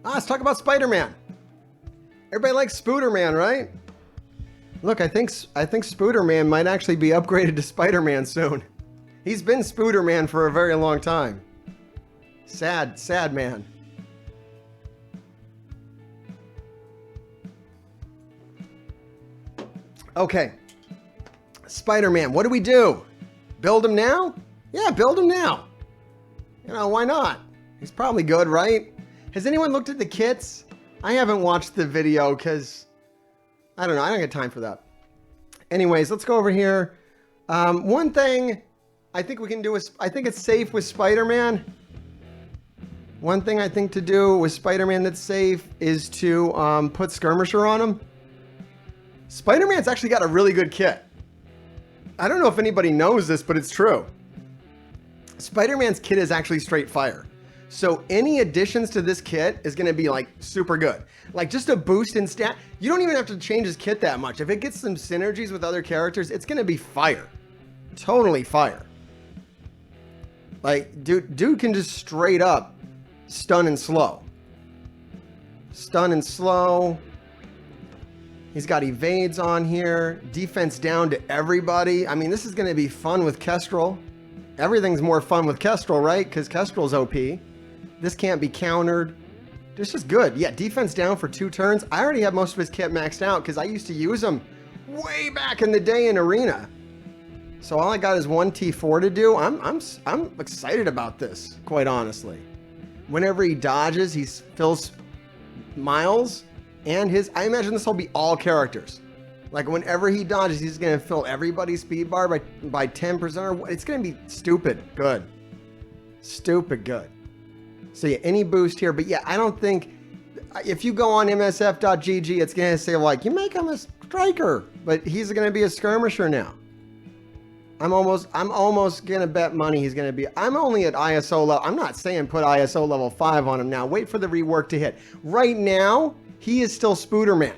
Let's talk about Spider-Man. Everybody likes Spooderman, right? Look, I think Spooderman might actually be upgraded to Spider-Man soon. He's been Spooderman for a very long time. Sad, sad man. Okay. Spider-Man, what do we do? Build him now? Yeah, build him now. You know, why not? He's probably good, right? Has anyone looked at the kits? I haven't watched the video because, I don't know, I don't get time for that. Anyways, let's go over here. One thing I think we can do is, I think it's safe with Spider-Man. One thing I think to do with Spider-Man that's safe is to put Skirmisher on him. Spider-Man's actually got a really good kit. I don't know if anybody knows this, but it's true. Spider-Man's kit is actually straight fire. So any additions to this kit is going to be like super good. Like just a boost in stat. You don't even have to change his kit that much. If it gets some synergies with other characters, it's going to be fire. Totally fire. Like dude can just straight up stun and slow. Stun and slow. He's got evades on here. Defense down to everybody. I mean, this is going to be fun with Kestrel. Everything's more fun with Kestrel, right? Because Kestrel's OP. This can't be countered. This is good. Yeah, defense down for 2 turns. I already have most of his kit maxed out because I used to use him way back in the day in Arena. So all I got is 1 T4 to do. I'm excited about this, quite honestly. Whenever he dodges, he fills Miles and his... I imagine this will be all characters. Like whenever he dodges, he's going to fill everybody's speed bar by 10%. Or it's going to be stupid good. Stupid good. So yeah, any boost here. But yeah, I don't think... If you go on MSF.gg, it's going to say like, you make him a striker. But he's going to be a skirmisher now. I'm almost going to bet money he's going to be... I'm only at ISO level... I'm not saying put ISO level 5 on him now. Wait for the rework to hit. Right now, he is still Spooderman.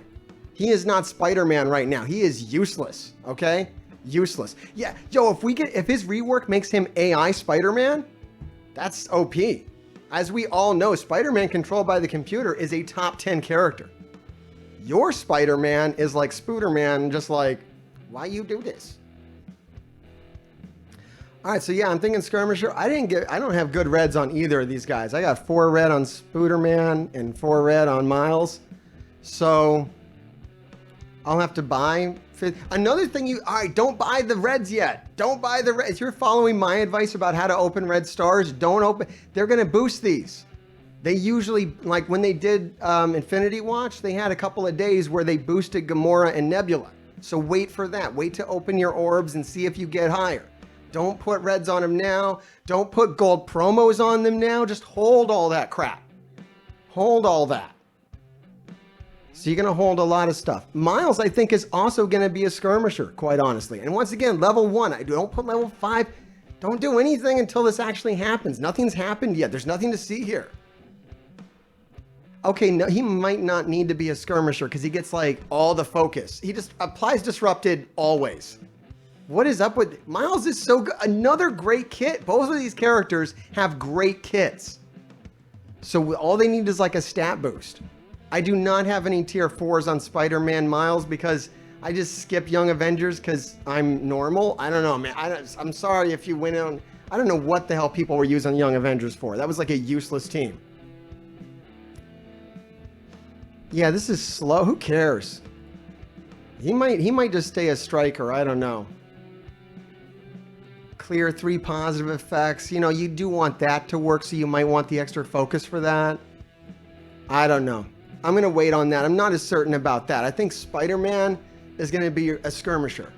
He is not Spider-Man right now. He is useless, okay? Useless. Yeah, yo, if his rework makes him AI Spider-Man, that's OP. As we all know, Spider-Man controlled by the computer is a top 10 character. Your Spider-Man is like Spooderman, just like, why you do this? All right, so yeah, I'm thinking Skirmisher. I don't have good reds on either of these guys. I got 4 red on Spooderman and 4 red on Miles. So I'll have to buy. Another thing all right, don't buy the reds yet. Don't buy the reds. If you're following my advice about how to open red stars, don't open. They're going to boost these. They usually, like when they did Infinity Watch, they had a couple of days where they boosted Gamora and Nebula. So wait for that. Wait to open your orbs and see if you get higher. Don't put reds on them now. Don't put gold promos on them now. Just hold all that crap. Hold all that. So you're going to hold a lot of stuff. Miles, I think, is also going to be a skirmisher, quite honestly. And once again, level 1. I don't put level 5. Don't do anything until this actually happens. Nothing's happened yet. There's nothing to see here. Okay, no, he might not need to be a skirmisher because he gets like all the focus. He just applies disrupted always. What is up with... Miles is so good. Another great kit. Both of these characters have great kits. So all they need is like a stat boost. I do not have any tier 4s on Spider-Man Miles because I just skip Young Avengers because I'm normal. I don't know, man. I'm sorry if you went on... I don't know what the hell people were using Young Avengers for. That was like a useless team. Yeah, this is slow. Who cares? He might just stay a striker. I don't know. Clear 3 positive effects. You know, you do want that to work, so you might want the extra focus for that. I don't know. I'm going to wait on that. I'm not as certain about that. I think Spider-Man is going to be a skirmisher.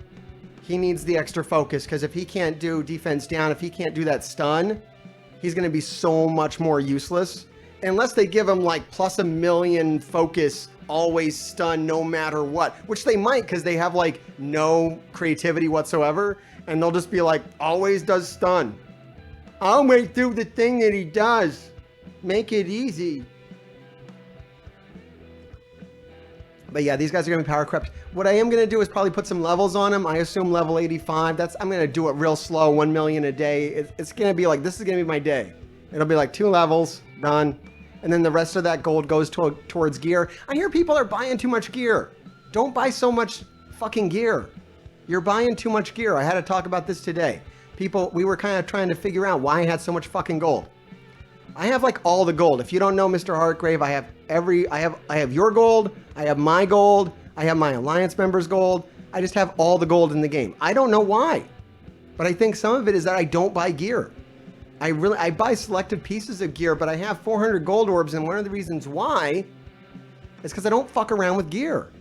He needs the extra focus because if he can't do defense down, if he can't do that stun, he's going to be so much more useless. Unless they give him like plus 1,000,000 focus, always stun no matter what, which they might because they have like no creativity whatsoever. And they'll just be like, always does stun. I'll make through the thing that he does. Make it easy. But yeah, these guys are going to be power crept. What I am going to do is probably put some levels on them. I assume level 85. I'm going to do it real slow, 1 million a day. It's going to be like, this is going to be my day. It'll be like 2 levels, done. and then the rest of that gold goes towards gear. I hear people are buying too much gear. Don't buy so much fucking gear. You're buying too much gear. I had to talk about this today. People, we were kind of trying to figure out why I had so much fucking gold. I have like all the gold. If you don't know Mr. Heartgrave, I have your gold, I have my gold, I have my Alliance members' gold. I just have all the gold in the game. I don't know why, but I think some of it is that I don't buy gear. I buy selective pieces of gear, but I have 400 gold orbs, and one of the reasons why is because I don't fuck around with gear.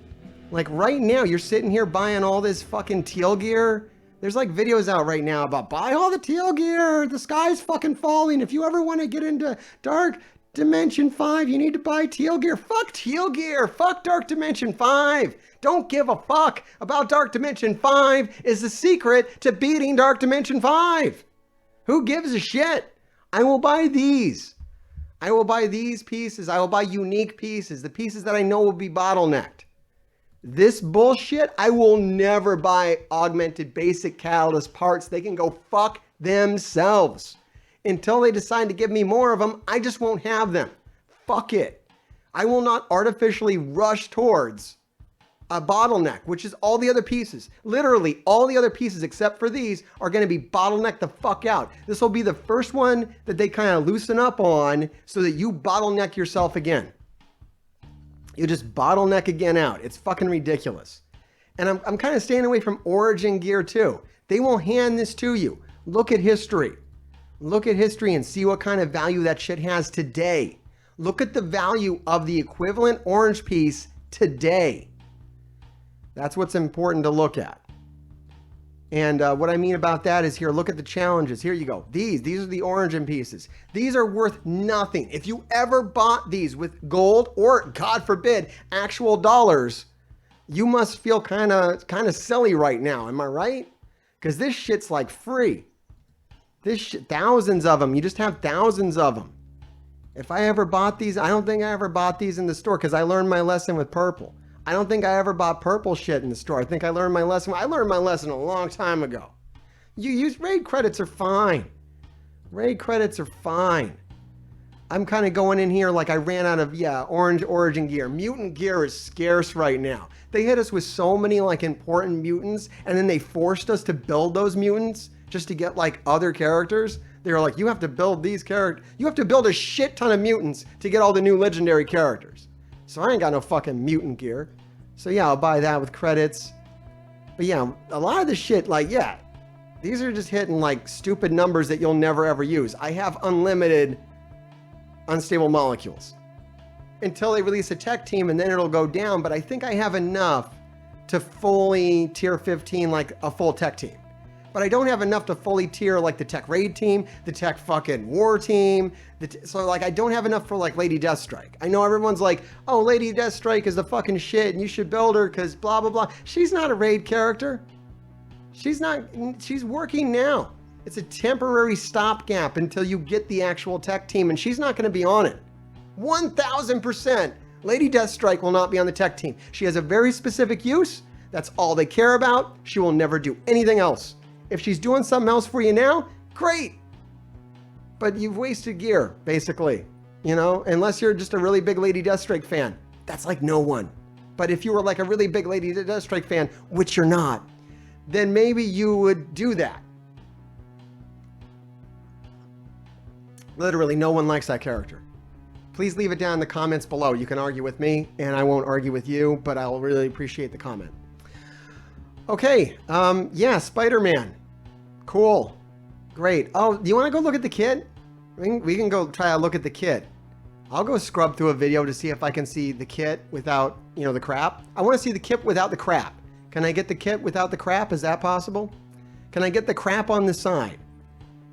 Like right now, you're sitting here buying all this fucking teal gear. There's like videos out right now about buy all the teal gear. The sky's fucking falling. If you ever want to get into Dark Dimension 5, you need to buy teal gear. Fuck teal gear. Fuck Dark Dimension 5. Don't give a fuck about Dark Dimension 5 is the secret to beating Dark Dimension 5. Who gives a shit? I will buy these. I will buy these pieces. I will buy unique pieces. The pieces that I know will be bottlenecked. This bullshit, I will never buy augmented basic catalyst parts. They can go fuck themselves. Until they decide to give me more of them, I just won't have them. Fuck it. I will not artificially rush towards a bottleneck, which is all the other pieces. Literally, all the other pieces except for these are going to be bottlenecked the fuck out. This will be the first one that they kind of loosen up on so that you bottleneck yourself again. You just bottleneck again out. It's fucking ridiculous. And I'm kind of staying away from Origin gear too. They will hand this to you. Look at history. Look at history and see what kind of value that shit has today. Look at the value of the equivalent orange piece today. That's what's important to look at. And what I mean about that is here, look at the challenges. Here you go. These are the origin pieces. These are worth nothing. If you ever bought these with gold or, God forbid, actual dollars, you must feel kind of silly right now. Am I right? Because this shit's like free. This shit, thousands of them. You just have thousands of them. If I ever bought these, I don't think I ever bought these in the store because I learned my lesson with purple. I don't think I ever bought purple shit in the store. I think I learned my lesson. I learned my lesson a long time ago. You use raid credits are fine. Raid credits are fine. I'm kind of going in here like I ran out of, orange origin gear. Mutant gear is scarce right now. They hit us with so many like important mutants and then they forced us to build those mutants just to get like other characters. They were like, you have to build these characters. You have to build a shit ton of mutants to get all the new legendary characters. So I ain't got no fucking mutant gear. So yeah, I'll buy that with credits. But yeah, a lot of the shit, like, yeah, these are just hitting like stupid numbers that you'll never ever use. I have unlimited unstable molecules until they release a tech team and then it'll go down. But I think I have enough to fully tier 15 like a full tech team. But I don't have enough to fully tier like the tech raid team, the tech fucking war team. So like I don't have enough for like Lady Deathstrike. I know everyone's like, oh, Lady Deathstrike is the fucking shit and you should build her because blah, blah, blah. She's not a raid character. She's not, she's working now. It's a temporary stopgap until you get the actual tech team and she's not going to be on it. 1000%. Lady Deathstrike will not be on the tech team. She has a very specific use. That's all they care about. She will never do anything else. If she's doing something else for you now, great. But you've wasted gear, basically. You know, unless you're just a really big Lady Deathstrike fan. That's like no one. But if you were like a really big Lady Deathstrike fan, which you're not, then maybe you would do that. Literally, no one likes that character. Please leave it down in the comments below. You can argue with me, and I won't argue with you, but I'll really appreciate the comment. Okay, yeah, Spider-Man. Cool. Great. Oh, do you want to go look at the kit? We can go try to look at the kit. I'll go scrub through a video to see if I can see the kit without, you know, the crap. I want to see the kit without the crap. Can I get the kit without the crap? Is that possible? Can I get the crap on the side?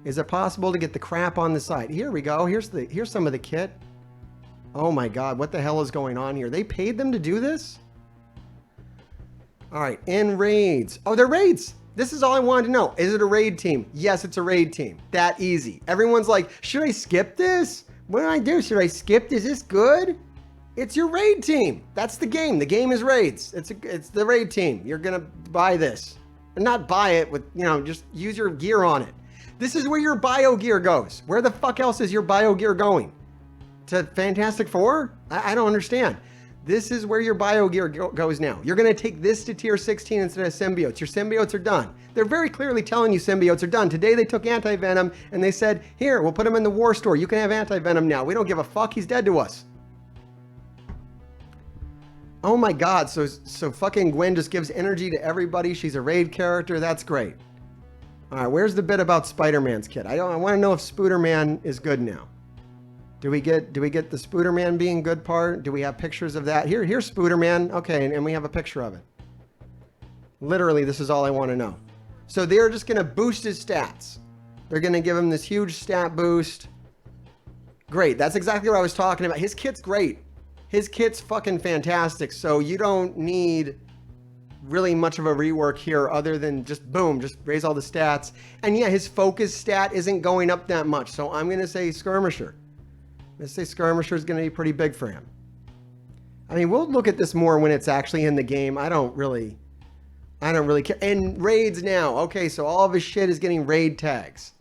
Is it possible to get the crap on the side? Here we go. Here's some of the kit. Oh my God, what the hell is going on here? They paid them to do this? All right, in raids. Oh, they're raids. This is all I wanted to know. Is it a raid team? Yes, it's a raid team. That easy. Everyone's like, should I skip this? What do I do? Should I skip this? Is this good? It's your raid team. That's the game. The game is raids. It's the raid team. You're going to buy this. And not buy it with, you know, just use your gear on it. This is where your bio gear goes. Where the fuck else is your bio gear going? to Fantastic Four? I don't understand. This is where your bio gear goes now. You're going to take this to tier 16 instead of symbiotes. Your symbiotes are done. They're very clearly telling you symbiotes are done. Today they took anti-venom and they said, here, we'll put him in the war store. You can have anti-venom now. We don't give a fuck. He's dead to us. Oh my God. So fucking Gwen just gives energy to everybody. She's a raid character. That's great. All right. Where's the bit about Spider-Man's kid? I want to know if Spooderman is good now. Do we get the Spooderman being good part? Do we have pictures of that? Here's Spooderman. Okay, and we have a picture of it. Literally, this is all I want to know. So they're just going to boost his stats. They're going to give him this huge stat boost. Great. That's exactly what I was talking about. His kit's great. His kit's fucking fantastic. So you don't need really much of a rework here other than just boom, just raise all the stats. And yeah, his focus stat isn't going up that much. So I'm going to say Skirmisher. Let's say Skirmisher is going to be pretty big for him. I mean, we'll look at this more when it's actually in the game. I don't really care. And raids now. Okay, so all of his shit is getting raid tags.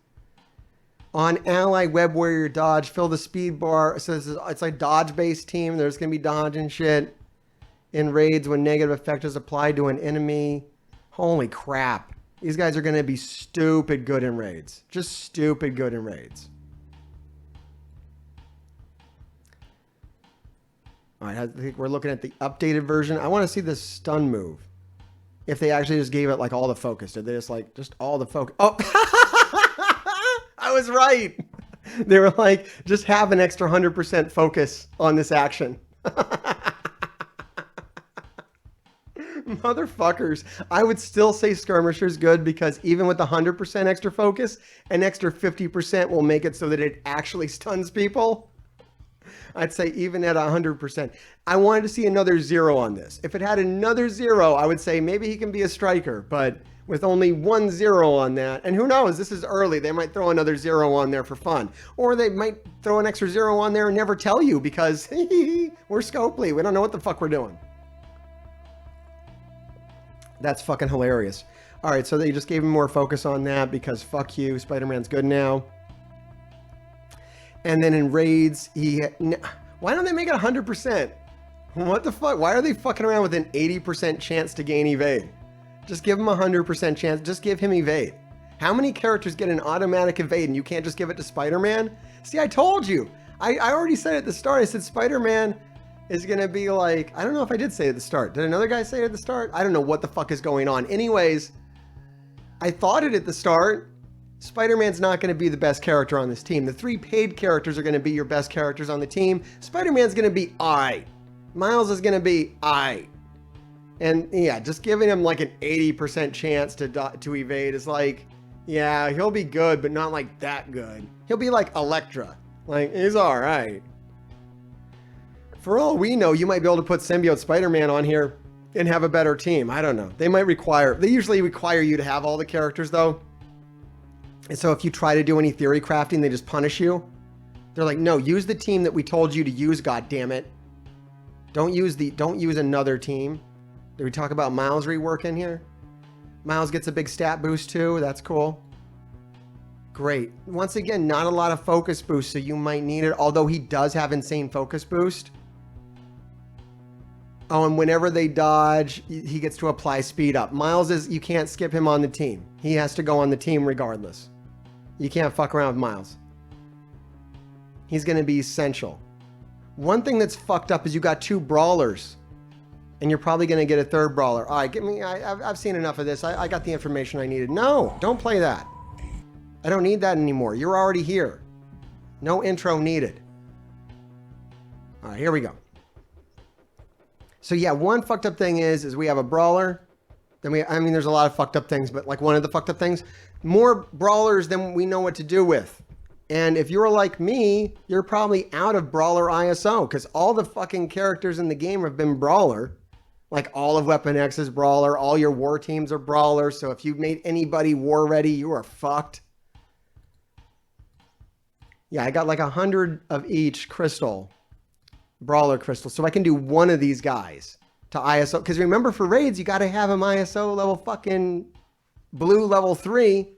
On ally web warrior dodge, fill the speed bar. So it's like dodge-based team. There's going to be dodge and shit in raids when negative effect is applied to an enemy. Holy crap. These guys are going to be stupid good in raids. Just stupid good in raids. All right, I think we're looking at the updated version. I want to see the stun move. If they actually just gave it like all the focus. Did they just all the focus? Oh, I was right. They were like, just have an extra 100% focus on this action. Motherfuckers. I would still say Skirmisher's good because even with the 100% extra focus, an extra 50% will make it so that it actually stuns people. I'd say even at 100%. I wanted to see another 0 on this. If it had another 0, I would say maybe he can be a striker, but with only 1 0 on that, and who knows, this is early. They might throw another 0 on there for fun. Or they might throw an extra 0 on there and never tell you because we're Scopely. We don't know what the fuck we're doing. That's fucking hilarious. All right, so they just gave him more focus on that because fuck you, Spider-Man's good now. And then in raids, why don't they make it 100%? What the fuck? Why are they fucking around with an 80% chance to gain evade? Just give him a 100% chance. Just give him evade. How many characters get an automatic evade and you can't just give it to Spider-Man? See, I told you. I already said at the start. I said Spider-Man is going to be like, I don't know if I did say it at the start. Did another guy say it at the start? I don't know what the fuck is going on. Anyways, I thought it at the start. Spider-Man's not going to be the best character on this team. The 3 paid characters are going to be your best characters on the team. Spider-Man's going to be aight. Miles is going to be aight. And yeah, just giving him like an 80% chance to evade is like, yeah, he'll be good, but not like that good. He'll be like Elektra. Like, he's all right. For all we know, you might be able to put Symbiote Spider-Man on here and have a better team. I don't know. They usually require you to have all the characters though. And so if you try to do any theory crafting, they just punish you. They're like, no, use the team that we told you to use, goddammit. Don't use another team. Did we talk about Miles rework in here? Miles gets a big stat boost too. That's cool. Great. Once again, not a lot of focus boost, so you might need it, although he does have insane focus boost. Oh, and whenever they dodge, he gets to apply speed up. Miles you can't skip him on the team. He has to go on the team regardless. You can't fuck around with Miles. He's going to be essential. One thing that's fucked up is you got 2 brawlers. And you're probably going to get a 3rd brawler. All right, I've seen enough of this. I got the information I needed. No, don't play that. I don't need that anymore. You're already here. No intro needed. All right, here we go. So yeah, one fucked up thing is we have a brawler. Then there's a lot of fucked up things, but like one of the fucked up things, more brawlers than we know what to do with. And if you're like me, you're probably out of brawler ISO because all the fucking characters in the game have been brawler. Like all of Weapon X is brawler. All your war teams are brawler. So if you made anybody war ready, you are fucked. Yeah, I got like 100 of each crystal, brawler crystal. So I can do one of these guys to ISO. Because remember, for raids, you got to have them ISO level fucking blue level 3.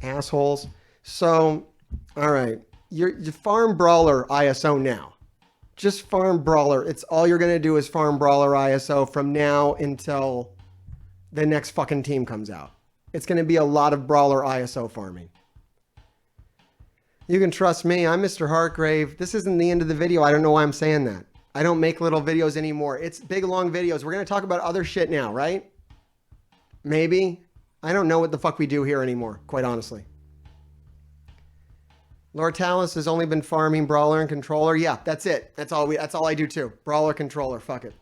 Assholes. So, all right. you're farm Brawler ISO now. Just farm Brawler. It's all you're going to do is farm Brawler ISO from now until the next fucking team comes out. It's going to be a lot of Brawler ISO farming. You can trust me. I'm Mr. Hartgrave. This isn't the end of the video. I don't know why I'm saying that. I don't make little videos anymore. It's big, long videos. We're going to talk about other shit now, right? Maybe. I don't know what the fuck we do here anymore, quite honestly. Lord Talus has only been farming Brawler and Controller. Yeah, that's it. That's all I do too. Brawler, Controller. Fuck it.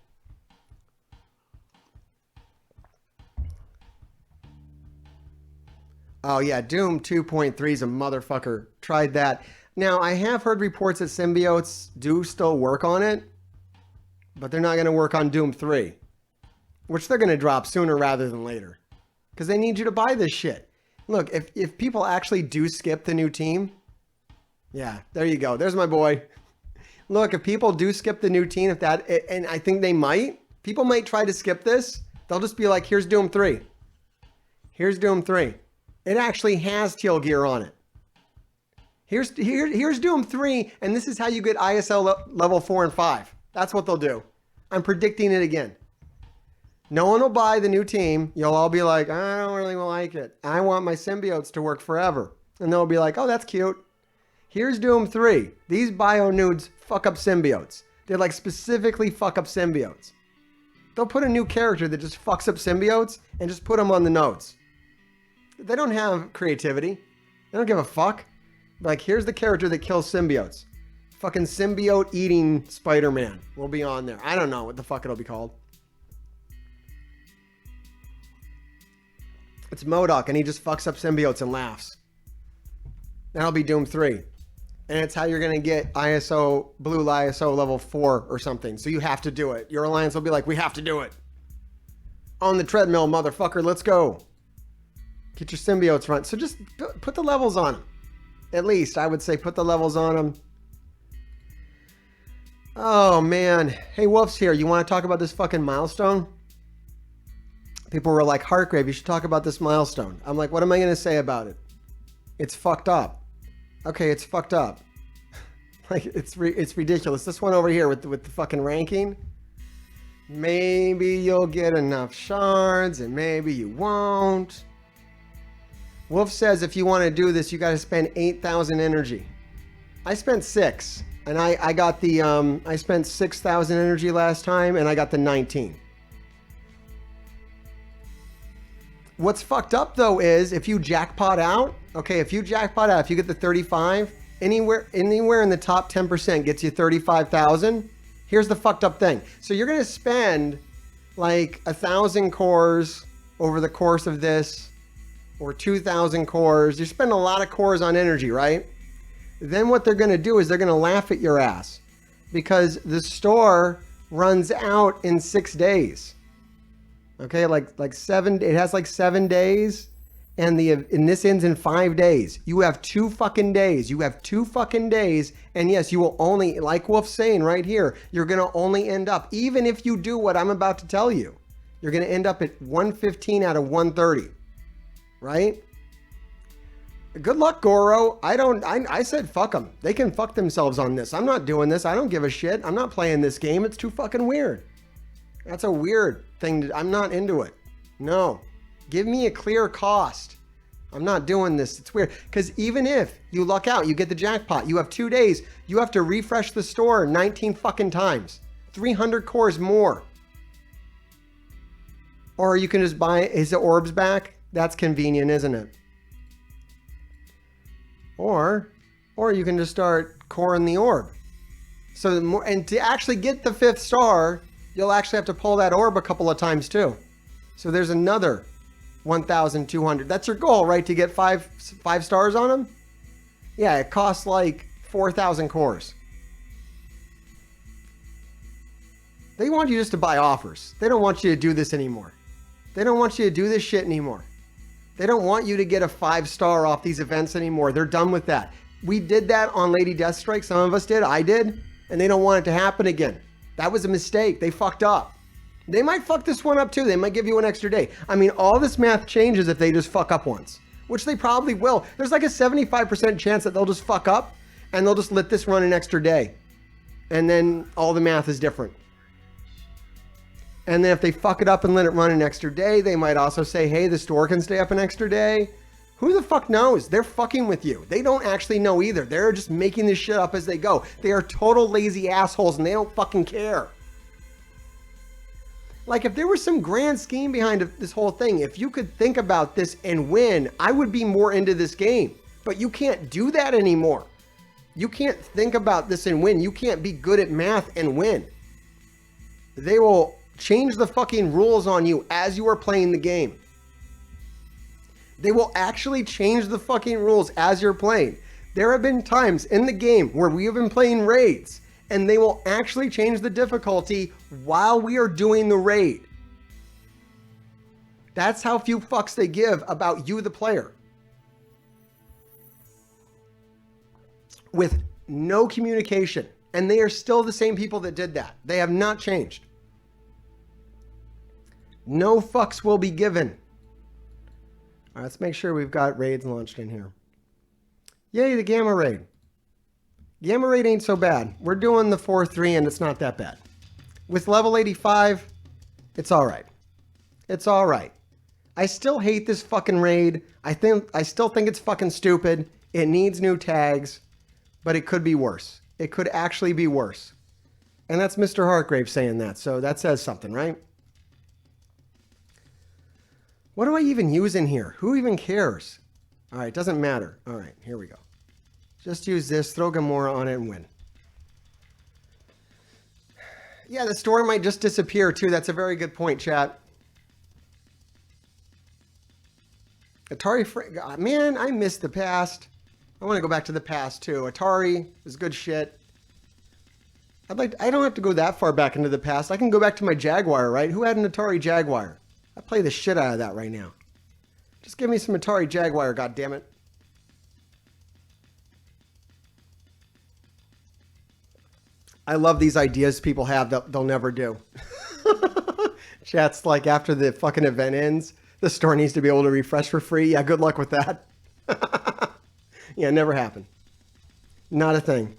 Oh yeah, Doom 2.3 is a motherfucker. Tried that. Now, I have heard reports that symbiotes do still work on it, but they're not going to work on Doom 3, which they're going to drop sooner rather than later, because they need you to buy this shit. Look, if people actually do skip the new team, yeah, there you go. There's my boy. Look, if people do skip the new team, and I think they might, people might try to skip this. They'll just be like, here's Doom 3. Here's Doom 3. It actually has teal gear on it. Here's Doom 3, and this is how you get ISL level 4 and 5. That's what they'll do. I'm predicting it again. No one will buy the new team. You'll all be like, I don't really like it. I want my symbiotes to work forever. And they'll be like, oh, that's cute. Here's Doom 3. These bio nudes fuck up symbiotes. They like specifically fuck up symbiotes. They'll put a new character that just fucks up symbiotes and just put them on the notes. They don't have creativity. They don't give a fuck. Like, here's the character that kills symbiotes. Fucking symbiote eating Spider-Man will be on there. I don't know what the fuck it'll be called. It's MODOK, and he just fucks up symbiotes and laughs. That'll be Doom 3. And it's how you're going to get ISO, Blue ISO level 4 or something. So you have to do it. Your alliance will be like, we have to do it. On the treadmill, motherfucker, let's go. Get your symbiotes run. So just put the levels on them. At least, I would say put the levels on them. Oh, man. Hey, Wolf's here. You want to talk about this fucking milestone? People were like, Hartgrave, you should talk about this milestone. I'm like, what am I going to say about it? It's fucked up. Okay, it's fucked up. Like, it's ridiculous. This one over here with the fucking ranking. Maybe you'll get enough shards, and maybe you won't. Wolf says if you want to do this, you got to spend 8,000 energy. I spent 6, and I got the I spent 6,000 energy last time, and I got the 19. What's fucked up though is if you jackpot out, okay, if you jackpot out, if you get the 35, anywhere in the top 10% gets you 35,000. Here's the fucked up thing. So you're gonna spend like 1,000 cores over the course of this. Or 2,000 cores. You spend a lot of cores on energy, right? Then what they're going to do is they're going to laugh at your ass because the store runs out in 6 days. Okay, like 7. It has like 7 days, and this ends in 5 days. You have 2 fucking days. You have 2 fucking days, and yes, you will only, like Wolf's saying right here, you're going to only end up, even if you do what I'm about to tell you, you're going to end up at 115 out of 130. Right? Good luck, Goro. I said fuck them. They can fuck themselves on this. I'm not doing this. I don't give a shit. I'm not playing this game. It's too fucking weird. That's a weird thing. I'm not into it. No. Give me a clear cost. I'm not doing this. It's weird. Because even if you luck out, you get the jackpot, you have 2 days, you have to refresh the store 19 fucking times. 300 cores more. Or you can just buy his orbs back. That's convenient, isn't it? Or you can just start coring the orb. So and to actually get the 5th star, you'll actually have to pull that orb a couple of times too. So there's another 1,200. That's your goal, right? To get five stars on them? Yeah, it costs like 4,000 cores. They want you just to buy offers. They don't want you to do this anymore. They don't want you to do this shit anymore. They don't want you to get a 5-star off these events anymore. They're done with that. We did that on Lady Deathstrike. Some of us did. I did. And they don't want it to happen again. That was a mistake. They fucked up. They might fuck this one up too. They might give you an extra day. I mean, all this math changes if they just fuck up once, which they probably will. There's like a 75% chance that they'll just fuck up And they'll just let this run an extra day. And then all the math is different. And then if they fuck it up and let it run an extra day, they might also say, hey, the store can stay up an extra day. Who the fuck knows? They're fucking with you. They don't actually know either. They're just making this shit up as they go. They are total lazy assholes and they don't fucking care. Like, if there was some grand scheme behind this whole thing, if you could think about this and win, I would be more into this game. But you can't do that anymore. You can't think about this and win. You can't be good at math and win. They will change the fucking rules on you as you are playing the game. They will actually change the fucking rules as you're playing. There have been times in the game where we have been playing raids and they will actually change the difficulty while we are doing the raid. That's how few fucks they give about you, the player. With no communication. And they are still the same people that did that. They have not changed. No fucks will be given. All right, let's make sure we've got raids launched in here. Yay, the Gamma Raid. Gamma Raid ain't so bad. We're doing the 4-3 and it's not that bad. With level 85, it's all right. It's all right. I still hate this fucking raid. I still think it's fucking stupid. It needs new tags, but it could be worse. It could actually be worse. And that's Mr. Hartgrave saying that, so that says something, right? What do I even use in here? Who even cares? All right, doesn't matter. All right, here we go. Just use this, throw Gamora on it and win. Yeah, the store might just disappear too. That's a very good point, chat. Atari, man, I miss the past. I want to go back to the past too. Atari is good shit. I don't have to go that far back into the past. I can go back to my Jaguar, right? Who had an Atari Jaguar? I play the shit out of that right now. Just give me some Atari Jaguar, goddammit. I love these ideas people have that they'll never do. Chat's like, after the fucking event ends, the store needs to be able to refresh for free. Yeah, good luck with that. Yeah, never happened. Not a thing.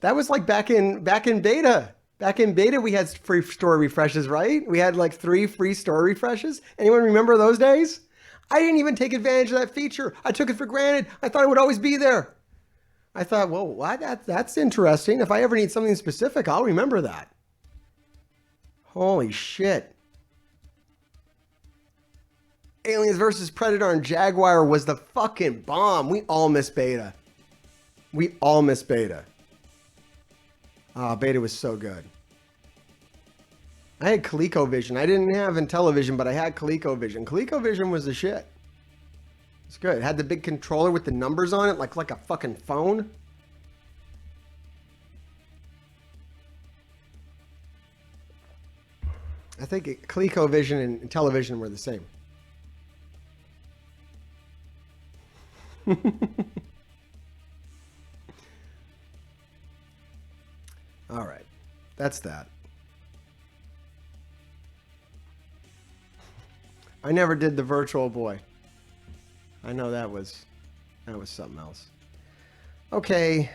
That was like back in beta. Back in beta, we had free store refreshes, right? We had like 3 free store refreshes. Anyone remember those days? I didn't even take advantage of that feature. I took it for granted. I thought it would always be there. I thought, well, what? That's interesting. If I ever need something specific, I'll remember that. Holy shit. Aliens vs. Predator and Jaguar was the fucking bomb. We all miss beta. We all miss beta. Ah, beta was so good. I had ColecoVision. I didn't have Intellivision, but I had ColecoVision. ColecoVision was the shit. It's good. It had the big controller with the numbers on it, like a fucking phone. I think ColecoVision and Intellivision were the same. All right. That's that. I never did the Virtual Boy. I know that was something else. Okay,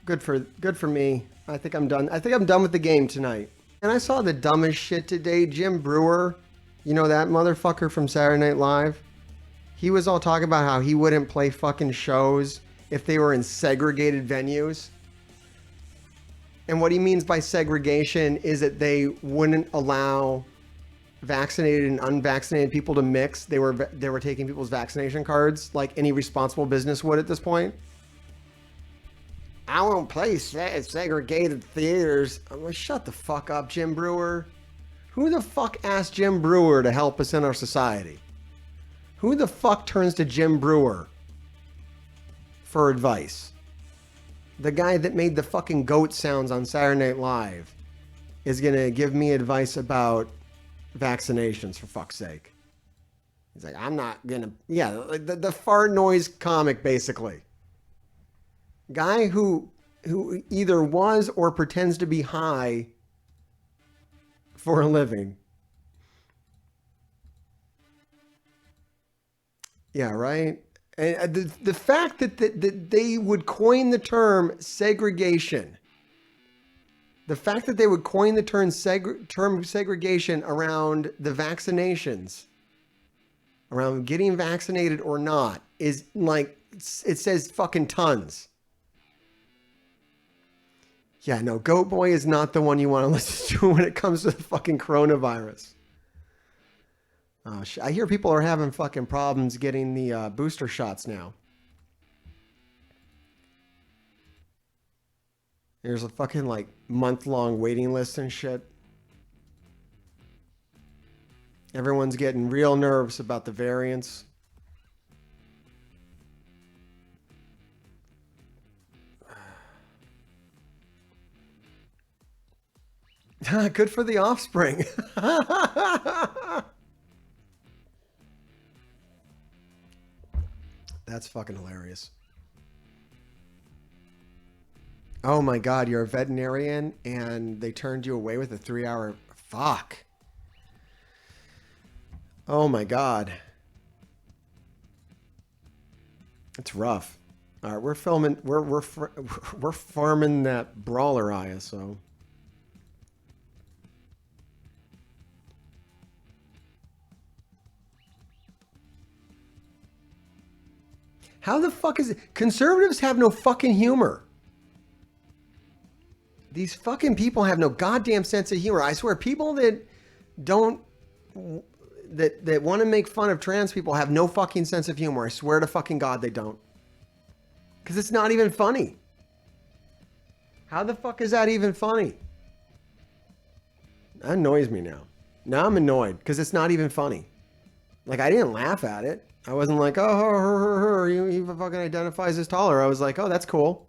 good for me. I think I'm done. I think I'm done with the game tonight. And I saw the dumbest shit today. Jim Brewer, you know that motherfucker from Saturday Night Live? He was all talking about how he wouldn't play fucking shows if they were in segregated venues. And what he means by segregation is that they wouldn't allow vaccinated and unvaccinated people to mix. They were taking people's vaccination cards like any responsible business would at this point. I won't play segregated theaters. I'm like, shut the fuck up, Jim Brewer. Who the fuck asked Jim Brewer to help us in our society? Who the fuck turns to Jim Brewer for advice? The guy that made the fucking goat sounds on Saturday Night Live is gonna give me advice about vaccinations, for fuck's sake. He's like, I'm not gonna... Yeah, the fart noise comic, basically. Guy who either was or pretends to be high for a living. Yeah, right? And the fact that they would coin the term segregation, the fact that they would coin the term segregation around the vaccinations, around getting vaccinated or not, is like, it says fucking tons. Yeah, no, Goat Boy is not the one you want to listen to when it comes to the fucking coronavirus. I hear people are having fucking problems getting the booster shots now. There's a fucking like month-long waiting list and shit. Everyone's getting real nervous about the variants. Good for the offspring. That's fucking hilarious. Oh my God, you're a veterinarian and they turned you away with a 3-hour... Fuck. Oh my God. It's rough. All right, we're filming... We're farming that brawler ISO. How the fuck is it? Conservatives have no fucking humor. These fucking people have no goddamn sense of humor. I swear, people that don't, that want to make fun of trans people have no fucking sense of humor. I swear to fucking God they don't. Because it's not even funny. How the fuck is that even funny? That annoys me now. Now I'm annoyed because it's not even funny. Like, I didn't laugh at it. I wasn't like, oh, he fucking identifies as taller. I was like, oh, that's cool.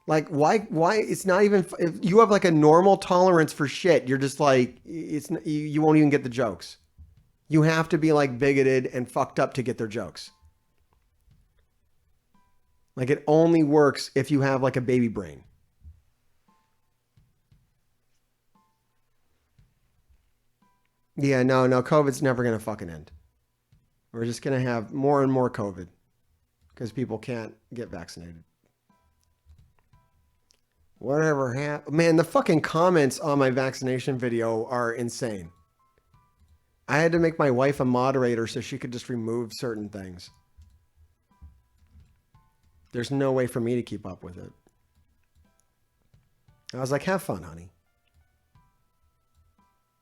Like, why, it's not even, if you have like a normal tolerance for shit, you're just like, you won't even get the jokes. You have to be like bigoted and fucked up to get their jokes. Like, it only works if you have like a baby brain. Yeah, no, COVID's never going to fucking end. We're just going to have more and more COVID because people can't get vaccinated. Whatever happened. Man, the fucking comments on my vaccination video are insane. I had to make my wife a moderator so she could just remove certain things. There's no way for me to keep up with it. I was like, have fun, honey.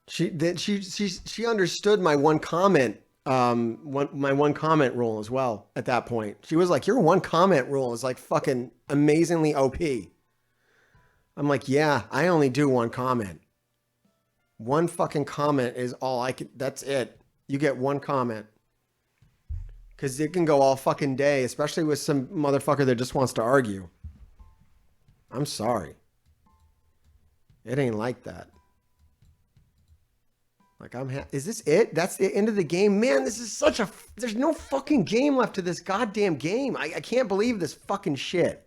She understood my one comment. My one comment rule as well at that point. She was like, your one comment rule is like fucking amazingly OP. I'm like, yeah, I only do one comment. One fucking comment is all I can, that's it. You get one comment. Because it can go all fucking day, especially with some motherfucker that just wants to argue. I'm sorry. It ain't like that. Like, is this it? That's the end of the game? Man, this is such a... There's no fucking game left to this goddamn game. I can't believe this fucking shit.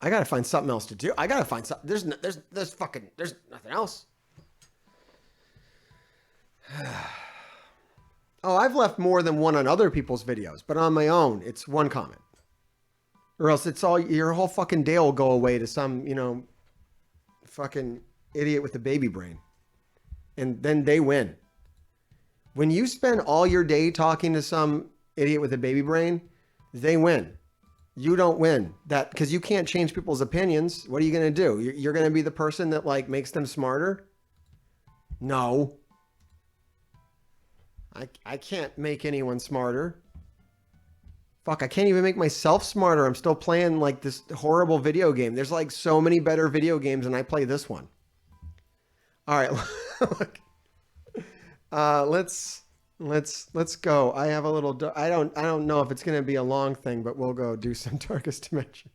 I gotta find something else to do. I gotta find something... There's nothing else. Oh, I've left more than one on other people's videos, but on my own, it's one comment. Or else it's all... Your whole fucking day will go away to some, fucking idiot with a baby brain. And then they win. When you spend all your day talking to some idiot with a baby brain, they win. You don't win that because you can't change people's opinions. What are you going to do? You're going to be the person that like makes them smarter? No. I can't make anyone smarter. Fuck, I can't even make myself smarter. I'm still playing like this horrible video game. There's like so many better video games and I play this one. All right, look. Let's go. I have a little. I don't know if it's gonna be a long thing, but we'll go do some Darkest Dimension.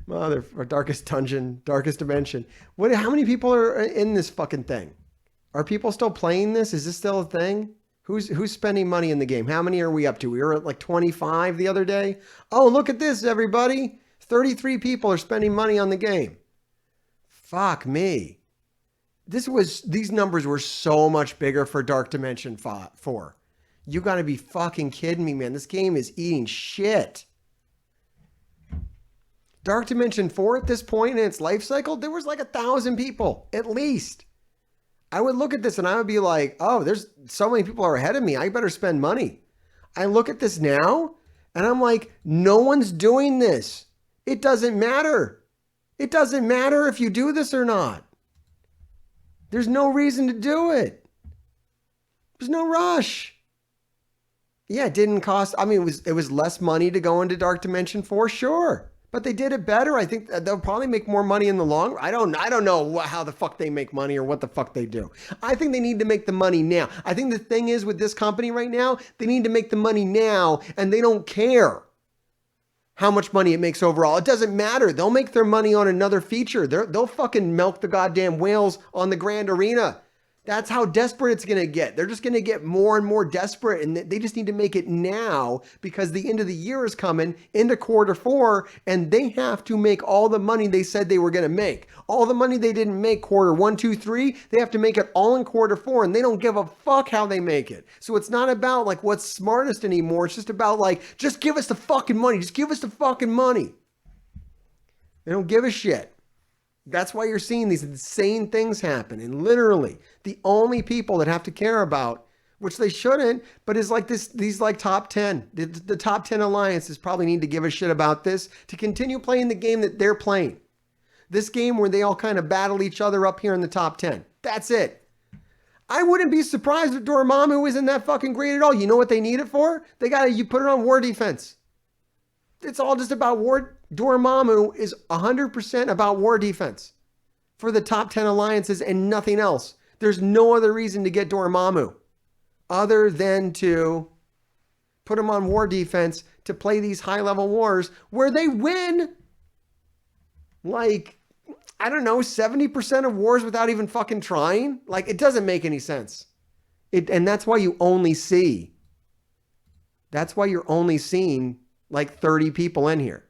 Or Darkest Dungeon, Darkest Dimension. What? How many people are in this fucking thing? Are people still playing this? Is this still a thing? Who's spending money in the game? How many are we up to? We were at like 25 the other day. Oh, look at this, everybody! 33 people are spending money on the game. Fuck me. These numbers were so much bigger for Dark Dimension 4. You got to be fucking kidding me, man. This game is eating shit. Dark Dimension 4 at this point in its life cycle, there was like 1,000 people, at least. I would look at this and I would be like, oh, there's so many people are ahead of me. I better spend money. I look at this now and I'm like, no one's doing this. It doesn't matter. It doesn't matter if you do this or not. There's no reason to do it. There's no rush. Yeah, it didn't cost. I mean, it was less money to go into Dark Dimension 4, sure. But they did it better. I think they'll probably make more money in the long run. I don't know how the fuck they make money or what the fuck they do. I think they need to make the money now. I think the thing is with this company right now, they need to make the money now and they don't care how much money it makes overall. It doesn't matter. They'll make their money on another feature. They'll fucking milk the goddamn whales on the Grand Arena. That's how desperate it's going to get. They're just going to get more and more desperate, and they just need to make it now because the end of the year is coming into quarter 4, and they have to make all the money they said they were going to make. All the money they didn't make quarter 1, 2, 3, they have to make it all in quarter 4, and they don't give a fuck how they make it. So it's not about like what's smartest anymore. It's just about like, just give us the fucking money. Just give us the fucking money. They don't give a shit. That's why you're seeing these insane things happen. And literally, the only people that have to care about, which they shouldn't, but is like these like top 10. The top 10 alliances probably need to give a shit about this to continue playing the game that they're playing. This game where they all kind of battle each other up here in the top 10. That's it. I wouldn't be surprised if Dormammu isn't that fucking great at all. You know what they need it for? You put it on war defense. It's all just about war. Dormammu is 100% about war defense for the top 10 alliances and nothing else. There's no other reason to get Dormammu other than to put him on war defense to play these high-level wars where they win like, I don't know, 70% of wars without even fucking trying. Like, it doesn't make any sense. And that's why you only see, that's why you're only seeing like 30 people in here.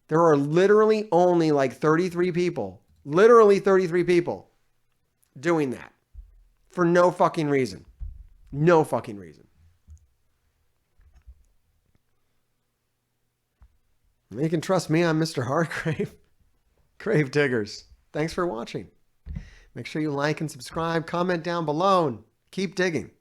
There are literally only like 33 people, literally 33 people doing that for no fucking reason. No fucking reason. You can trust me, I'm Mr. Hardgrave. Grave Diggers. Thanks for watching. Make sure you like and subscribe, comment down below, and keep digging.